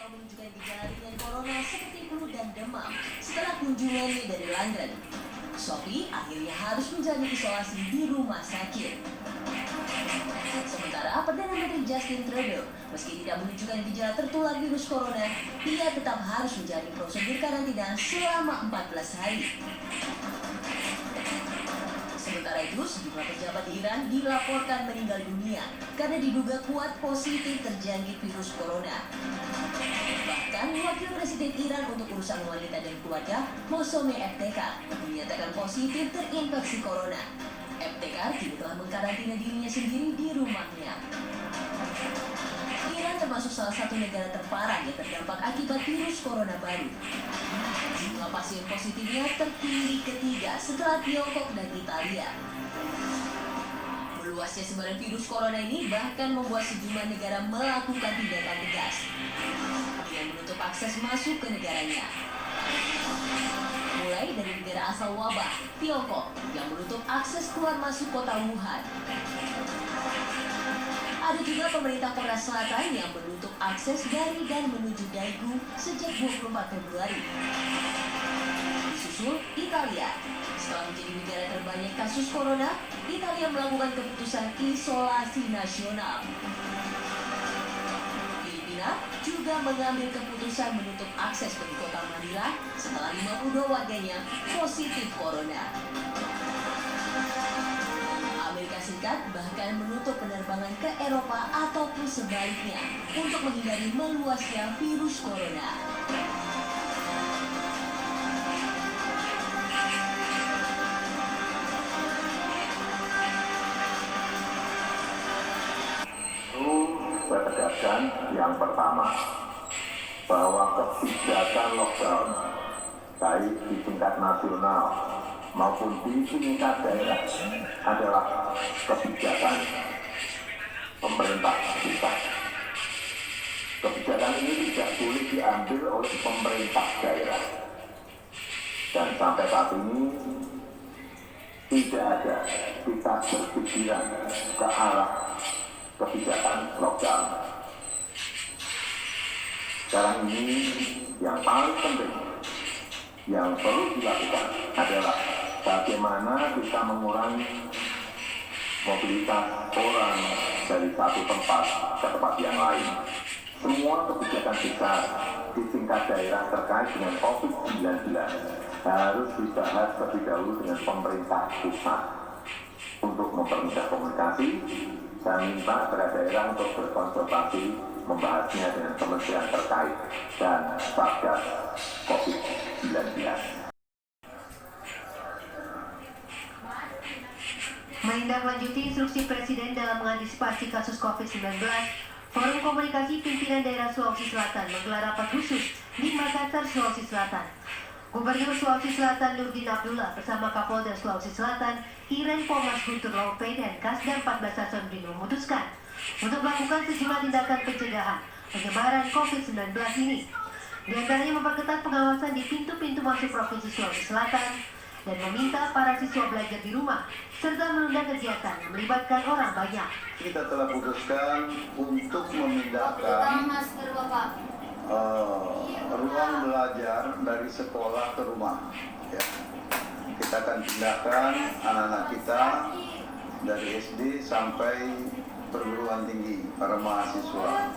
yang menunjukkan gejala ringan corona seperti flu dan demam setelah kunjungannya dari London. Sophie akhirnya harus menjalani isolasi di rumah sakit. Sementara Perdana Menteri Justin Trudeau, meski tidak menunjukkan gejala tertular virus corona, ia tetap harus menjalani prosedur karantina selama 14 hari. Sementara itu, sejumlah pejabat di Iran dilaporkan meninggal dunia karena diduga kuat positif terjangkit virus corona. Bahkan, Wakil Presiden Iran untuk urusan wanita dan keluarga, Mosome Efteka, menyatakan positif terinfeksi corona. Efteka kini telah mengkarantina dirinya sendiri di rumahnya. Iran termasuk salah satu negara terparah yang terdampak akibat virus corona baru. Jumlah pasien positifnya tertinggi ketiga setelah Tiongkok dan Italia. Meluasnya sebaran virus corona ini bahkan membuat sejumlah negara melakukan tindakan tegas dengan menutup akses masuk ke negaranya. Mulai dari negara asal wabah, Tiongkok, yang menutup akses keluar masuk kota Wuhan. Ada juga pemerintah Korea Selatan yang menutup akses dari dan menuju Daegu sejak 24 Februari. Disusul Italia. Setelah menjadi negara terbanyak kasus corona, Italia melakukan keputusan isolasi nasional. Filipina juga mengambil keputusan menutup akses ke kota Manila setelah 52 warganya positif corona. Amerika Serikat bahkan menutup penerbangan ke Eropa ataupun sebaliknya untuk menghindari meluasnya virus corona. Saya tegaskan yang pertama, bahwa kebijakan lockdown baik di tingkat nasional maupun di tingkat daerah adalah kebijakan pemerintah kita. Kebijakan ini tidak boleh diambil oleh pemerintah daerah. Dan sampai saat ini tidak ada kita berpikiran ke arah kebijakan lockdown. Sekarang ini yang paling penting yang perlu dilakukan adalah bagaimana kita mengurangi mobilitas orang dari satu tempat ke tempat yang lain. Semua kebijakan besar di tingkat daerah terkait dengan COVID-19 harus dibahas terlebih dahulu dengan pemerintah pusat untuk mempermudah komunikasi. Saya minta kepada daerah untuk berkonsultasi membahasnya dengan kementerian terkait dan Satgas COVID-19. Menindaklanjuti instruksi Presiden dalam mengantisipasi kasus COVID-19, Forum Komunikasi Pimpinan Daerah Sulawesi Selatan menggelar rapat khusus di Makassar, Sulawesi Selatan. Gubernur Sulawesi Selatan Nurdin Abdullah bersama Kapolda Sulawesi Selatan Iren Pomas Guntur Laupe dan Kasda 14 Hasanuddin memutuskan untuk melakukan sejumlah tindakan pencegahan penyebaran COVID-19 ini. Di antaranya memperketat pengawasan di pintu-pintu masuk Provinsi Sulawesi Selatan dan meminta para siswa belajar di rumah serta menunda kegiatan yang melibatkan orang banyak. Kita telah putuskan untuk memindahkan ruang belajar dari sekolah ke rumah. Ya. Kita akan pindahkan anak-anak kita dari SD sampai perguruan tinggi, para mahasiswa.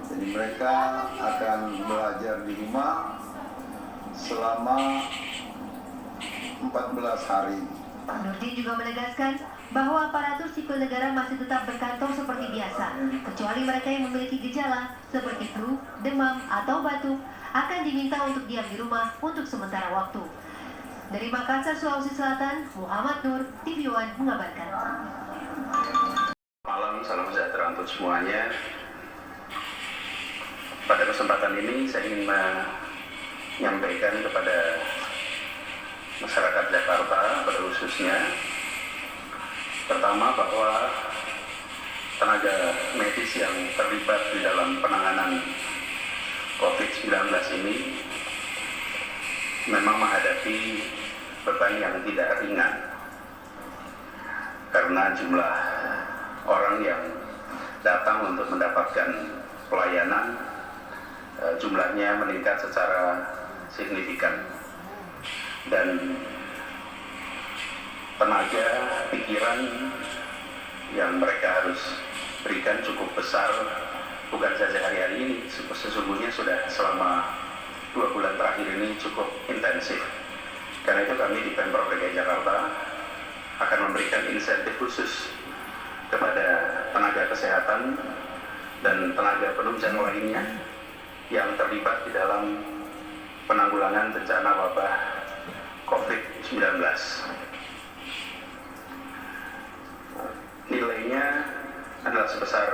Jadi mereka akan belajar di rumah selama 14 hari. Nurdin juga menegaskan bahwa aparatur sipil negara masih tetap berkantor seperti biasa, kecuali mereka yang memiliki gejala seperti flu, demam, atau batuk akan diminta untuk diam di rumah untuk sementara waktu. Dari Makassar, Sulawesi Selatan, Muhammad Nur, TV One mengabarkan. Malam, salam sejahtera untuk semuanya. Pada kesempatan ini saya ingin menyampaikan kepada masyarakat Jakarta pada khususnya, pertama bahwa tenaga medis yang terlibat di dalam penanganan COVID-19 ini memang menghadapi beban yang tidak ringan karena jumlah orang yang datang untuk mendapatkan pelayanan jumlahnya meningkat secara signifikan, dan tenaga pikiran yang mereka harus berikan cukup besar, bukan saja hari-hari ini, sesungguhnya sudah selama 2 bulan terakhir ini cukup intensif. Karena itu kami di Pemprov DKI Jakarta akan memberikan insentif khusus kepada tenaga kesehatan dan tenaga penunjang lainnya yang terlibat di dalam penanggulangan bencana wabah COVID-19. Nilainya adalah sebesar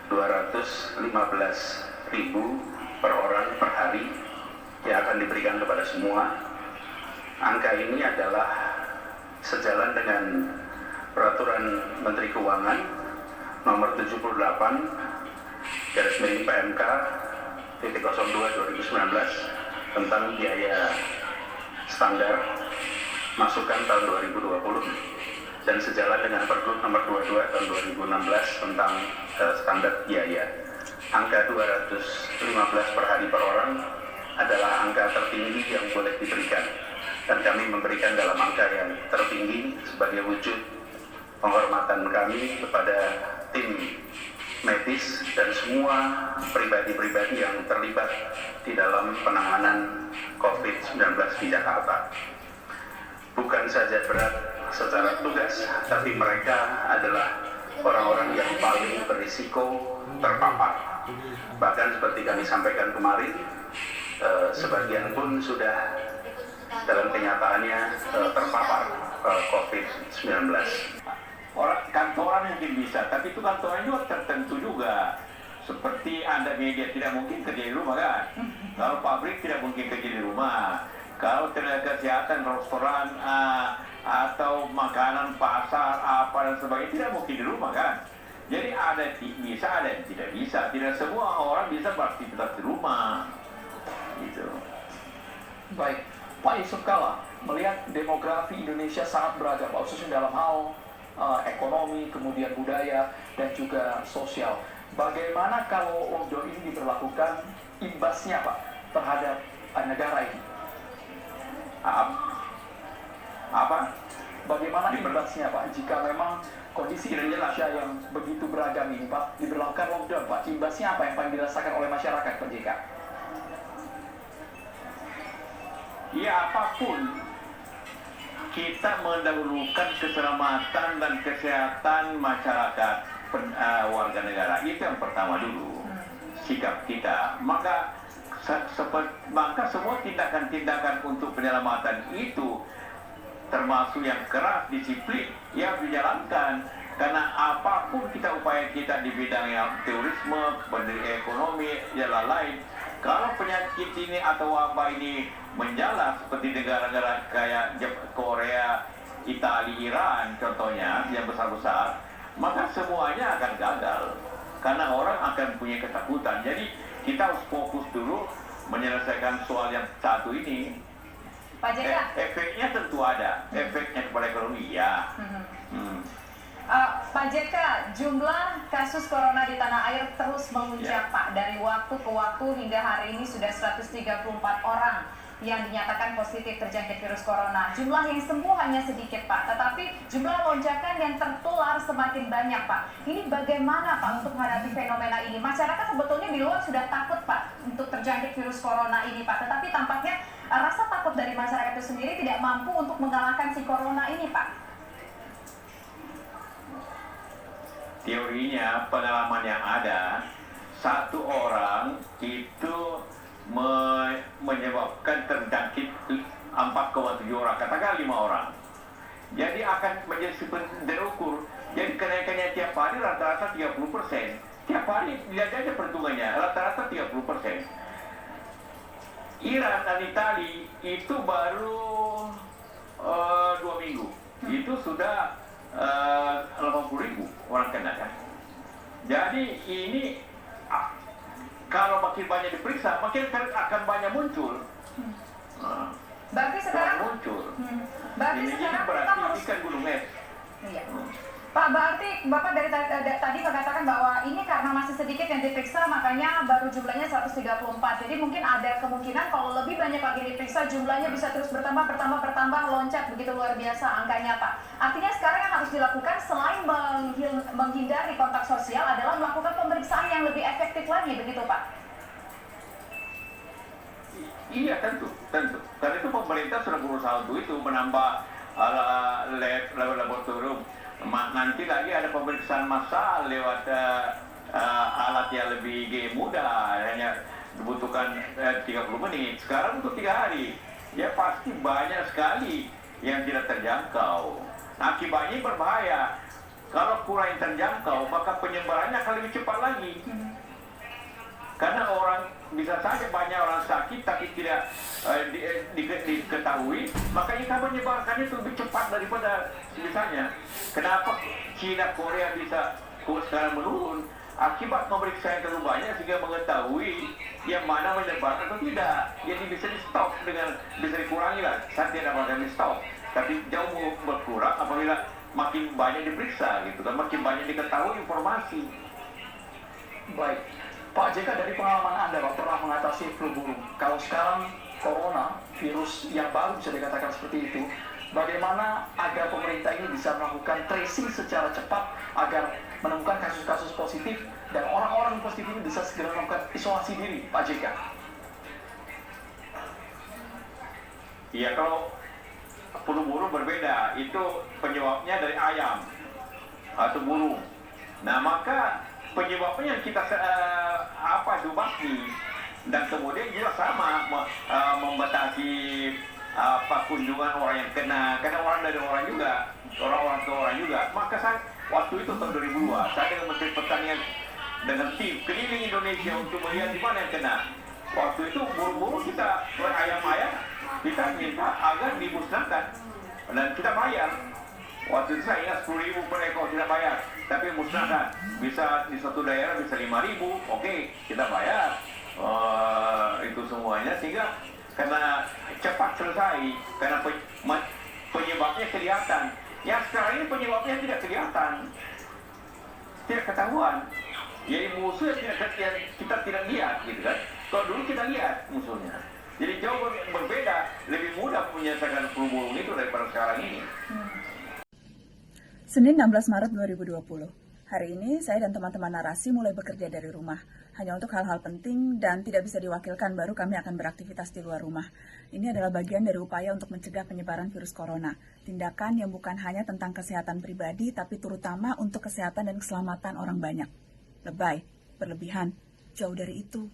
215.000 per orang per hari yang akan diberikan kepada semua. Angka ini adalah sejalan dengan Peraturan Menteri Keuangan Nomor 78 PMK /02 2019 tentang biaya standar masukan tahun 2020 dan sejalan dengan Pergub Nomor 22 tahun 2016 tentang standar biaya. Angka 215 per hari per orang adalah angka tertinggi yang boleh diberikan, dan kami memberikan dalam angka yang tertinggi sebagai wujud penghormatan kami kepada tim medis dan semua pribadi-pribadi yang terlibat di dalam penanganan COVID-19 di Jakarta. Bukan saja berat secara tugas, tapi mereka adalah orang-orang yang paling berisiko terpapar. Bahkan seperti kami sampaikan kemarin, sebagian pun sudah dalam kenyataannya terpapar COVID-19. Orang kantoran mungkin bisa, tapi itu kantoran juga tertentu juga. Seperti Anda media tidak mungkin kerja di rumah kan? Kalau pabrik tidak mungkin kerja di rumah. Kalau tenaga kesehatan, restoran, atau makanan, pasar, apa dan sebagainya tidak mungkin di rumah kan? Jadi ada bisa, ada yang tidak bisa. Tidak semua orang bisa beraktivitas di rumah. Gitu. Baik, Pak Yusuf Kalla, melihat demografi Indonesia sangat beragam, Pak, khususnya dalam hal ekonomi, kemudian budaya, dan juga sosial. Bagaimana kalau lockdown ini diberlakukan, imbasnya Pak terhadap negara ini? Apa? Bagaimana imbasnya Pak jika memang kondisi Indonesia yang begitu beragam ini Pak diberlakukan lockdown Pak? Imbasnya apa yang paling dirasakan oleh masyarakat Pak JK? Ya apapun, kita mendahulukan keselamatan dan kesehatan masyarakat warga negara. Itu yang pertama dulu sikap kita. Maka semua tindakan-tindakan untuk penyelamatan itu, termasuk yang keras, disiplin, yang dijalankan. Karena apapun kita upaya kita di bidang yang terorisme, ekonomi, dan lain-lain, kalau penyakit ini atau wabah ini menjalar seperti negara-negara kayak Korea, Italia, Iran contohnya yang besar-besar, maka semuanya akan gagal karena orang akan punya ketakutan. Jadi kita harus fokus dulu menyelesaikan soal yang satu ini. Pak JK, efeknya tentu ada, efeknya kepada ekonomi ya. Pak JK, jumlah kasus corona di tanah air terus melonjak Pak. Dari waktu ke waktu hingga hari ini sudah 134 orang yang dinyatakan positif terjangkit virus corona. Jumlah yang sembuh hanya sedikit Pak, tetapi jumlah lonjakan yang tertular semakin banyak Pak. Ini bagaimana Pak untuk menghadapi fenomena ini? Masyarakat sebetulnya di luar sudah takut Pak untuk terjangkit virus corona ini Pak, tetapi tampaknya rasa takut dari masyarakat itu sendiri tidak mampu untuk mengalahkan si corona ini Pak. Teorinya, pengalaman yang ada, satu orang itu menyebabkan terjangkit 4,7 orang, katakan 5 orang. Jadi akan menjadi seperti terukur. Jadi kenaikannya tiap hari rata-rata 30%. Tiap hari, lihat aja perhitungannya, rata-rata 30%. Iran dan Italia itu baru 2 minggu. Itu sudah 80.000 orang kena kan. Jadi ini kalau makin banyak diperiksa, makin akan banyak muncul. Berarti sekarang muncul. berarti Ini sekarang kita berarti harus ini kan gunung es. Iya. Pak, berarti Bapak dari tadi mengatakan bahwa ini karena masih sedikit yang diperiksa, makanya baru jumlahnya 134. Jadi mungkin ada kemungkinan kalau lebih banyak lagi diperiksa, jumlahnya bisa terus bertambah, loncat begitu luar biasa angkanya, Pak. Artinya sekarang yang harus dilakukan selain menghindari kontak sosial adalah melakukan pemeriksaan yang lebih efektif lagi, begitu Pak? Iya, tentu. Karena itu pemerintah sudah berusaha untuk itu, menambah laboratorium. Nanti lagi ada pemeriksaan massal lewat alat yang lebih mudah, hanya dibutuhkan 30 menit. Sekarang untuk 3 hari, ya pasti banyak sekali yang tidak terjangkau. Akibatnya berbahaya. Kalau kurang yang terjangkau, maka penyebarannya akan lebih cepat lagi. Karena bisa saja banyak orang sakit tapi tidak diketahui, makanya kita menyebarkannya itu lebih cepat daripada biasanya. Kenapa China, Korea bisa sekarang menurun? Akibat memeriksa yang terlalu banyak sehingga mengetahui yang mana menyebar atau tidak. Jadi bisa di-stop bisa dikurangi lah. Saya tidak akan di-stop, tapi jauh berkurang apabila makin banyak diperiksa gitu kan, makin banyak diketahui informasi. Baik. Pak JK, dari pengalaman Anda, Pak, pernah mengatasi flu burung. Kalau sekarang corona, virus yang baru bisa dikatakan seperti itu, bagaimana agar pemerintah ini bisa melakukan tracing secara cepat agar menemukan kasus-kasus positif dan orang-orang positif ini bisa segera melakukan isolasi diri, Pak JK? Iya, kalau flu burung berbeda, itu penyebabnya dari ayam atau burung. Nah, maka penyebabnya kita dubaki, dan kemudian juga sama membatasi kunjungan orang yang kena, karena orang dari orang juga, orang ke orang juga. Maka waktu itu tahun 2002, saya dengan Menteri Pertanian dengan tim keliling Indonesia untuk melihat di mana yang kena. Waktu itu burung-burung kita, ayam-ayam kita minta agar dimusnahkan dan kita bayar. Waktu itu saya ingat 10.000 per ekor tidak bayar, tapi musnahkan. Bisa di suatu daerah bisa 5.000, oke, kita bayar itu semuanya, sehingga karena cepat selesai, karena penyebabnya kelihatan. Ya sekarang ini penyebabnya tidak kelihatan, tidak ketahuan. Jadi musuh yang kita tidak lihat, gitu kan? Kalau dulu kita lihat musuhnya. Jadi jauh berbeda, lebih mudah menyelesaikan flu burung itu daripada sekarang ini. Senin 16 Maret 2020. Hari ini saya dan teman-teman narasi mulai bekerja dari rumah. Hanya untuk hal-hal penting dan tidak bisa diwakilkan, baru kami akan beraktivitas di luar rumah. Ini adalah bagian dari upaya untuk mencegah penyebaran virus corona. Tindakan yang bukan hanya tentang kesehatan pribadi, tapi terutama untuk kesehatan dan keselamatan orang banyak. Lebay, berlebihan, jauh dari itu.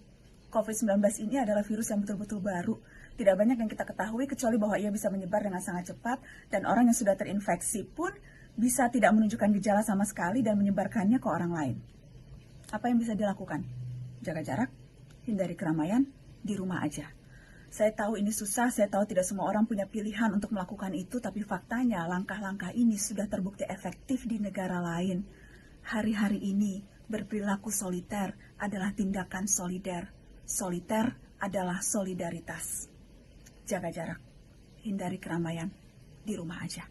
COVID-19 ini adalah virus yang betul-betul baru. Tidak banyak yang kita ketahui kecuali bahwa ia bisa menyebar dengan sangat cepat dan orang yang sudah terinfeksi pun bisa tidak menunjukkan gejala sama sekali dan menyebarkannya ke orang lain. Apa yang bisa dilakukan? Jaga jarak, hindari keramaian, di rumah aja. Saya tahu ini susah, saya tahu tidak semua orang punya pilihan untuk melakukan itu, tapi faktanya langkah-langkah ini sudah terbukti efektif di negara lain. Hari-hari ini, berperilaku soliter adalah tindakan solider. Soliter adalah solidaritas. Jaga jarak, hindari keramaian, di rumah aja.